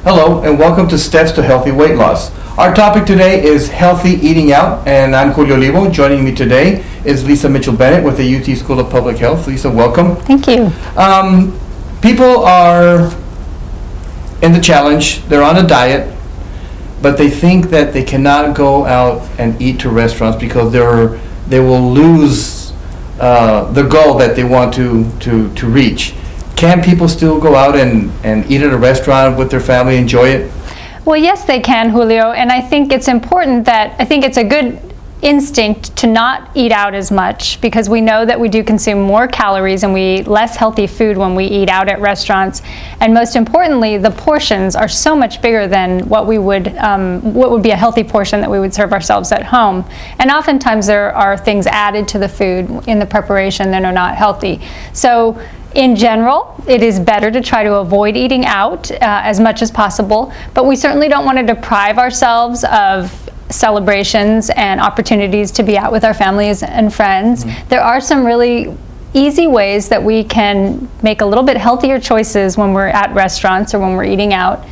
Hello, and welcome to Steps to Healthy Weight Loss. Our topic today is healthy eating out, and I'm Julio Olivo. Joining me today is Lisa Mitchell-Bennett with the UT School of Public Health. Lisa, welcome. Thank you. People are in the challenge, they're on a diet, but they think that they cannot go out and eat to restaurants because they will lose the goal that they want to reach. Can people still go out and eat at a restaurant with their family, enjoy it? Well, yes, they can, Julio, and I think it's important it's a good instinct to not eat out as much because we know that we do consume more calories and we eat less healthy food when we eat out at restaurants. And most importantly, the portions are so much bigger than what would be a healthy portion that we would serve ourselves at home. And oftentimes there are things added to the food in the preparation that are not healthy. So in general, it is better to try to avoid eating out as much as possible, but we certainly don't want to deprive ourselves of celebrations and opportunities to be out with our families and friends. Mm-hmm. There are some really easy ways that we can make a little bit healthier choices when we're at restaurants or when we're eating out,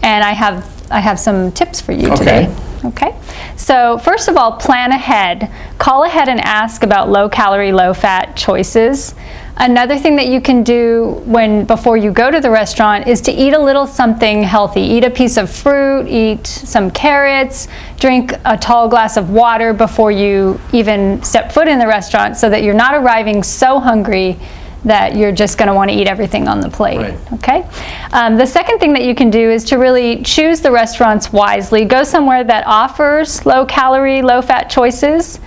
and I have some tips for you today. Okay, so first of all, plan ahead. Call ahead and ask about low-calorie, low-fat choices. Another thing that you can do before you go to the restaurant is to eat a little something healthy. Eat a piece of fruit, eat some carrots, drink a tall glass of water before you even step foot in the restaurant so that you're not arriving so hungry that you're just going to want to eat everything on the plate. Right. Okay. The second thing that you can do is to really choose the restaurants wisely. Go somewhere that offers low-calorie, low-fat choices,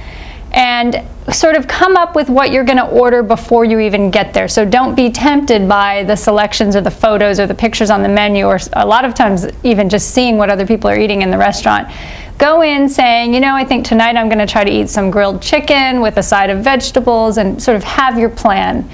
and sort of come up with what you're going to order before you even get there. So don't be tempted by the selections or the photos or the pictures on the menu, or a lot of times even just seeing what other people are eating in the restaurant. Go in saying, I think tonight I'm going to try to eat some grilled chicken with a side of vegetables, and sort of have your plan.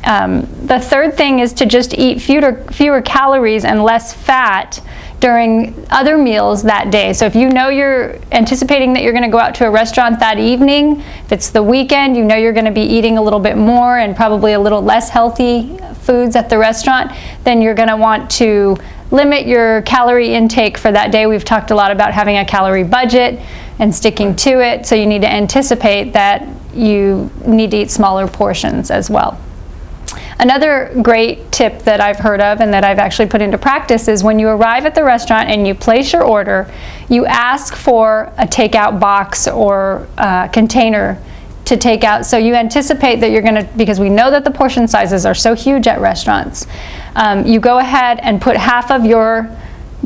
The third thing is to just eat fewer calories and less fat during other meals that day. So if you're anticipating that you're going to go out to a restaurant that evening, if it's the weekend, you're going to be eating a little bit more and probably a little less healthy foods at the restaurant, then you're going to want to limit your calorie intake for that day. We've talked a lot about having a calorie budget and sticking to it, so you need to anticipate that you need to eat smaller portions as well. Another great tip that I've heard of and that I've actually put into practice is when you arrive at the restaurant and you place your order, you ask for a takeout box or container to take out. So you anticipate that because we know that the portion sizes are so huge at restaurants, you go ahead and put half of your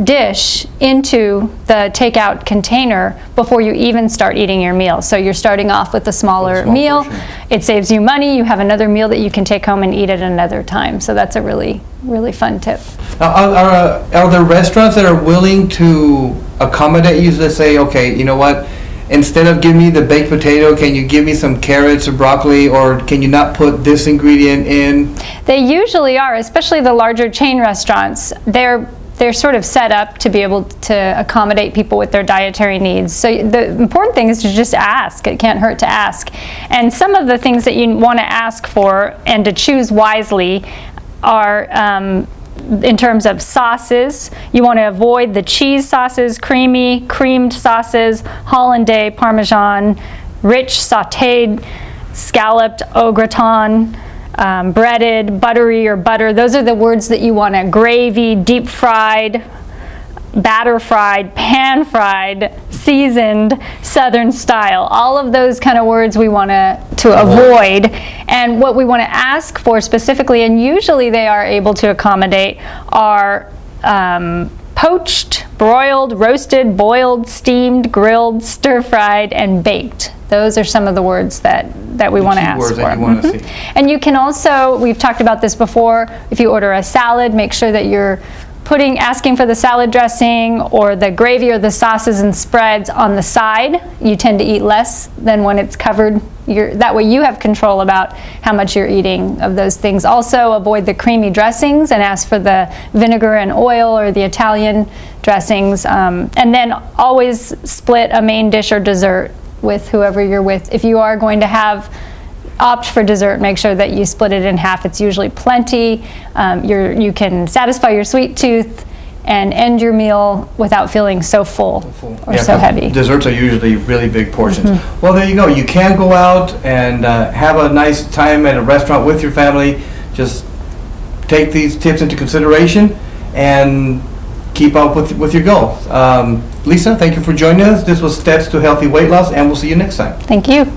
dish into the takeout container before you even start eating your meal. So you're starting off with a smaller meal. Portion. It saves you money. You have another meal that you can take home and eat at another time. So that's a really, really fun tip. Are there restaurants that are willing to accommodate you to say, okay, you know what, instead of giving me the baked potato, can you give me some carrots or broccoli, or can you not put this ingredient in? They usually are, especially the larger chain restaurants. They're sort of set up to be able to accommodate people with their dietary needs. So the important thing is to just ask. It can't hurt to ask. And some of the things that you want to ask for and to choose wisely are in terms of sauces. You want to avoid the cheese sauces, creamed sauces, hollandaise, parmesan, rich sautéed, scalloped au gratin, breaded, buttery or butter. Those are the words that you want to. Gravy, deep fried, batter fried, pan fried, seasoned, southern style. All of those kind of words we want to avoid. And what we want to ask for specifically, and usually they are able to accommodate, are poached, broiled, roasted, boiled, steamed, grilled, stir-fried, and baked. Those are some of the words that we want to ask for. That you want to see. And you can also, we've talked about this before, if you order a salad, make sure that you're asking for the salad dressing or the gravy or the sauces and spreads on the side. You tend to eat less than when it's covered. That way you have control about how much you're eating of those things. Also avoid the creamy dressings and ask for the vinegar and oil or the Italian dressings. And then always split a main dish or dessert with whoever you're with. If you are going to opt for dessert, make sure that you split it in half. It's usually plenty. You can satisfy your sweet tooth and end your meal without feeling so full or so 'cause heavy. Desserts are usually really big portions. Mm-hmm. Well, there you go. You can go out and have a nice time at a restaurant with your family. Just take these tips into consideration and keep up with your goals. Lisa, thank you for joining us. This was Steps to Healthy Weight Loss, and we'll see you next time. Thank you.